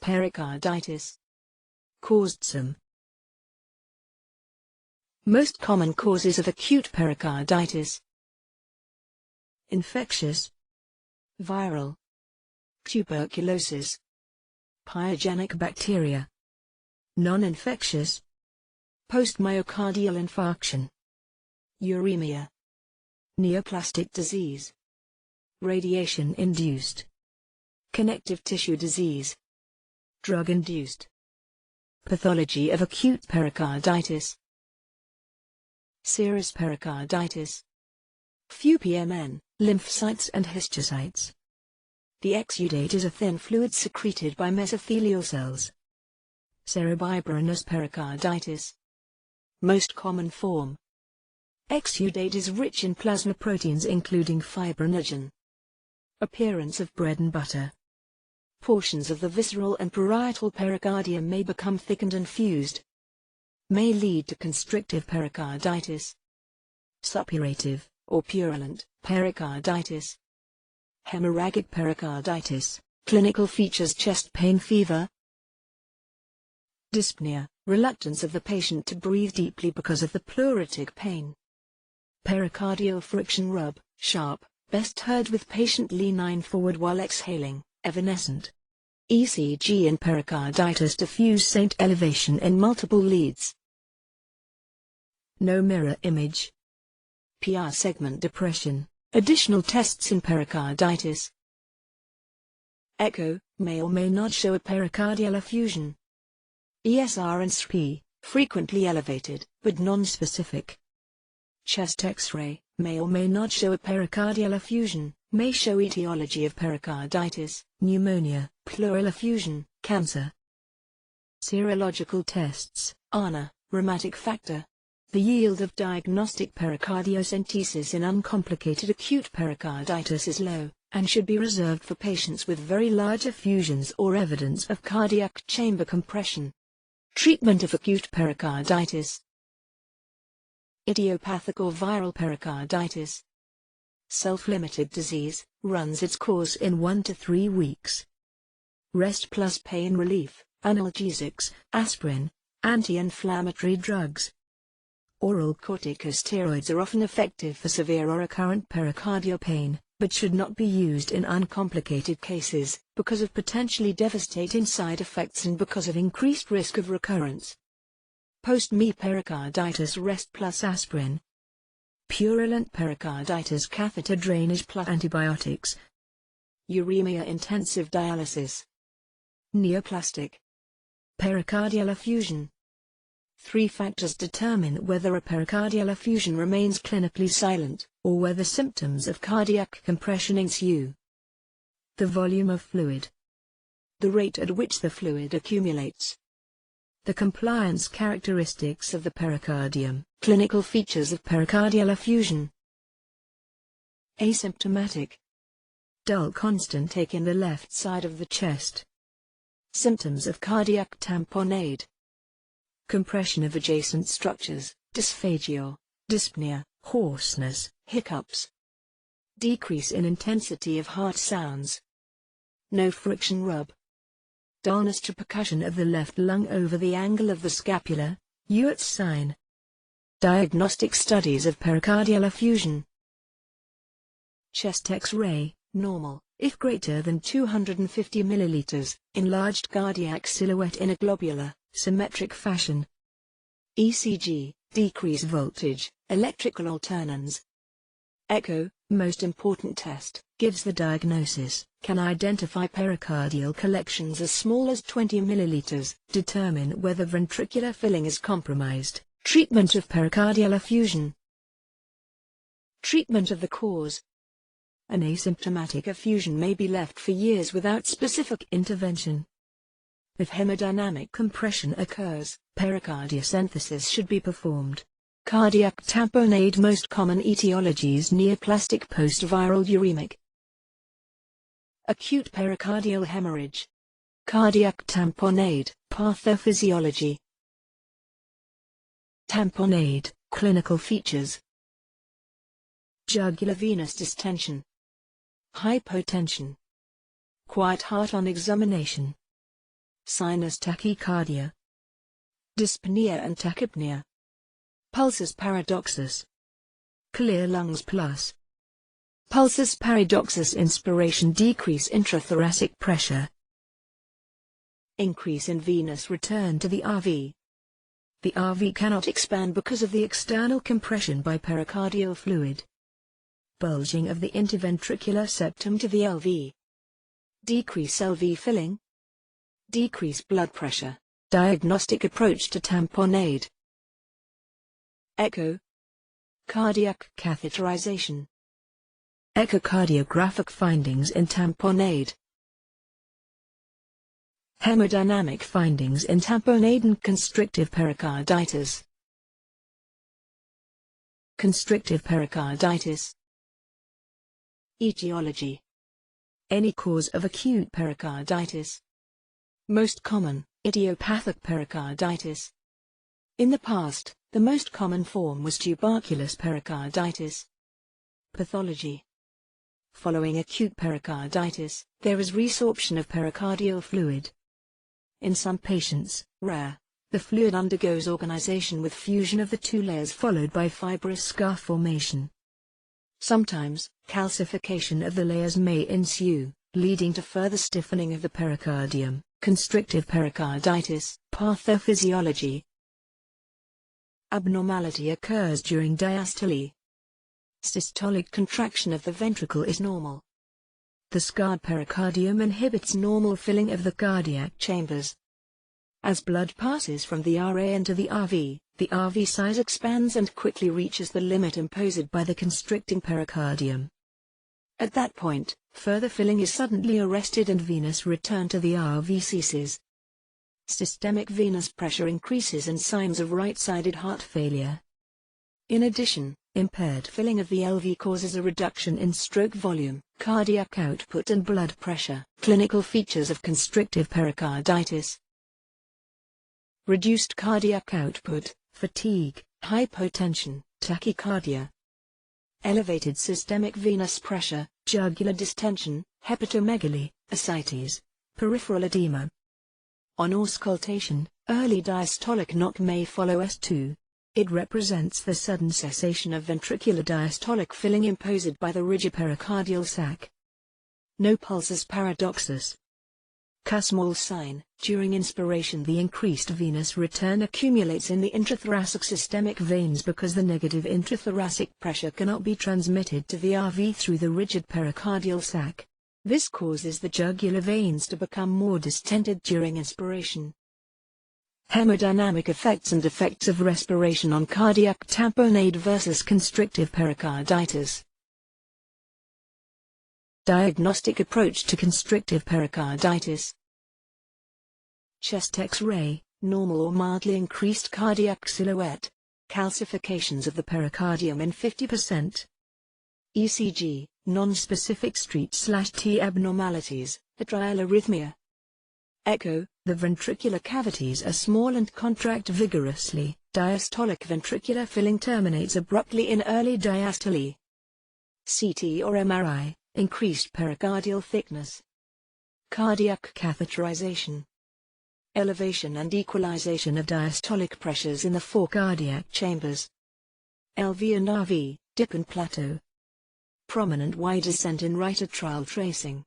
Pericarditis. Caused some. Most common causes of acute pericarditis: infectious, viral, tuberculosis, pyogenic bacteria, non-infectious, post-myocardial infarction, uremia, neoplastic disease, radiation-induced, connective tissue disease, drug-induced. Pathology of acute pericarditis: serous pericarditis, few PMN, lymphocytes and histiocytes. The exudate is a thin fluid secreted by mesothelial cells. Cerebrovascular pericarditis. Most common form. Exudate is rich in plasma proteins including fibrinogen. Appearance of bread and butter. Portions of the visceral and parietal pericardium may become thickened and fused. May lead to constrictive pericarditis. Suppurative, or purulent, pericarditis. Hemorrhagic pericarditis. Clinical features: chest pain, fever. Dyspnea, reluctance of the patient to breathe deeply because of the pleuritic pain. Pericardial friction rub, sharp, best heard with patient leaning forward while exhaling, evanescent. ECG in pericarditis: diffuse faint elevation in multiple leads. No mirror image. PR segment depression. Additional tests in pericarditis. Echo, may or may not show a pericardial effusion. ESR and SP, frequently elevated, but non-specific. Chest X-ray, may or may not show a pericardial effusion, may show etiology of pericarditis, pneumonia, pleural effusion, cancer. Serological tests: ANA, rheumatic factor. The yield of diagnostic pericardiocentesis in uncomplicated acute pericarditis is low, and should be reserved for patients with very large effusions or evidence of cardiac chamber compression. Treatment of acute pericarditis: idiopathic or viral pericarditis. Self-limited disease, runs its course in 1 to 3 weeks. Rest plus pain relief, analgesics, aspirin, anti-inflammatory drugs. Oral corticosteroids are often effective for severe or recurrent pericardial pain, but should not be used in uncomplicated cases, because of potentially devastating side effects and because of increased risk of recurrence. Post-ME pericarditis: rest plus aspirin. Purulent pericarditis: catheter drainage plus antibiotics. Uremia: intensive dialysis. Neoplastic pericardial effusion. 3 factors determine whether a pericardial effusion remains clinically silent, or whether symptoms of cardiac compression ensue. The volume of fluid. The rate at which the fluid accumulates. The compliance characteristics of the pericardium. Clinical features of pericardial effusion. Asymptomatic. Dull constant ache in the left side of the chest. Symptoms of cardiac tamponade. Compression of adjacent structures, dysphagia, dyspnea, hoarseness, hiccups. Decrease in intensity of heart sounds. No friction rub. Dullness to percussion of the left lung over the angle of the scapula, Hewitt's sign. Diagnostic studies of pericardial effusion. Chest X-ray, normal, if greater than 250 milliliters, enlarged cardiac silhouette in a globular, symmetric fashion. ECG, decrease voltage, electrical alternans. Echo, most important test, gives the diagnosis, can identify pericardial collections as small as 20 milliliters, determine whether ventricular filling is compromised. Treatment of pericardial effusion. Treatment of the cause. An asymptomatic effusion may be left for years without specific intervention. If hemodynamic compression occurs, pericardiocentesis should be performed. Cardiac tamponade: most common etiologies: neoplastic, post-viral, uremic. Acute pericardial hemorrhage. Cardiac tamponade, pathophysiology. Tamponade, clinical features. Jugular venous distension. Hypotension. Quiet heart on examination. sinus tachycardia, dyspnea and tachypnea, pulsus paradoxus, clear lungs plus. Pulsus paradoxus inspiration decrease intrathoracic pressure. Increase in venous return to the RV. The RV cannot expand because of the external compression by pericardial fluid. Bulging of the interventricular septum to the LV. Decrease LV filling. Decrease blood pressure. Diagnostic approach to tamponade. Echo. Cardiac catheterization. Echocardiographic findings in tamponade. Hemodynamic findings in tamponade and constrictive pericarditis. Constrictive pericarditis. Etiology. Any cause of acute pericarditis. Most common, idiopathic pericarditis. In the past, the most common form was tuberculous pericarditis. Pathology. Following acute pericarditis, there is resorption of pericardial fluid. In some patients, rare, the fluid undergoes organization with fusion of the two layers followed by fibrous scar formation. Sometimes, calcification of the layers may ensue, leading to further stiffening of the pericardium. Constrictive pericarditis. Pathophysiology. Abnormality occurs during diastole. Systolic contraction of the ventricle is normal. The scarred pericardium inhibits normal filling of the cardiac chambers. As blood passes from the RA into the RV size expands and quickly reaches the limit imposed by the constricting pericardium. At that point, further filling is suddenly arrested and venous return to the RV ceases. Systemic venous pressure increases and signs of right-sided heart failure. In addition, impaired filling of the LV causes a reduction in stroke volume, cardiac output and blood pressure. Clinical features of constrictive pericarditis. Reduced cardiac output, fatigue, hypotension, tachycardia. Elevated systemic venous pressure, jugular distension, hepatomegaly, ascites, peripheral edema. On auscultation, early diastolic knock may follow S2. It represents the sudden cessation of ventricular diastolic filling imposed by the rigid pericardial sac. No pulsus paradoxus. Kussmaul sign. During inspiration the increased venous return accumulates in the intrathoracic systemic veins because the negative intrathoracic pressure cannot be transmitted to the RV through the rigid pericardial sac. This causes the jugular veins to become more distended during inspiration. Hemodynamic effects and effects of respiration on cardiac tamponade versus constrictive pericarditis. Diagnostic approach to constrictive pericarditis. Chest X-ray, normal or mildly increased cardiac silhouette. Calcifications of the pericardium in 50%. ECG, non-specific street/T abnormalities, atrial arrhythmia. Echo, the ventricular cavities are small and contract vigorously. Diastolic ventricular filling terminates abruptly in early diastole. CT or MRI, increased pericardial thickness. Cardiac catheterization. Elevation and equalization of diastolic pressures in the four cardiac chambers. LV and RV, dip and plateau. Prominent Y descent in right atrial tracing.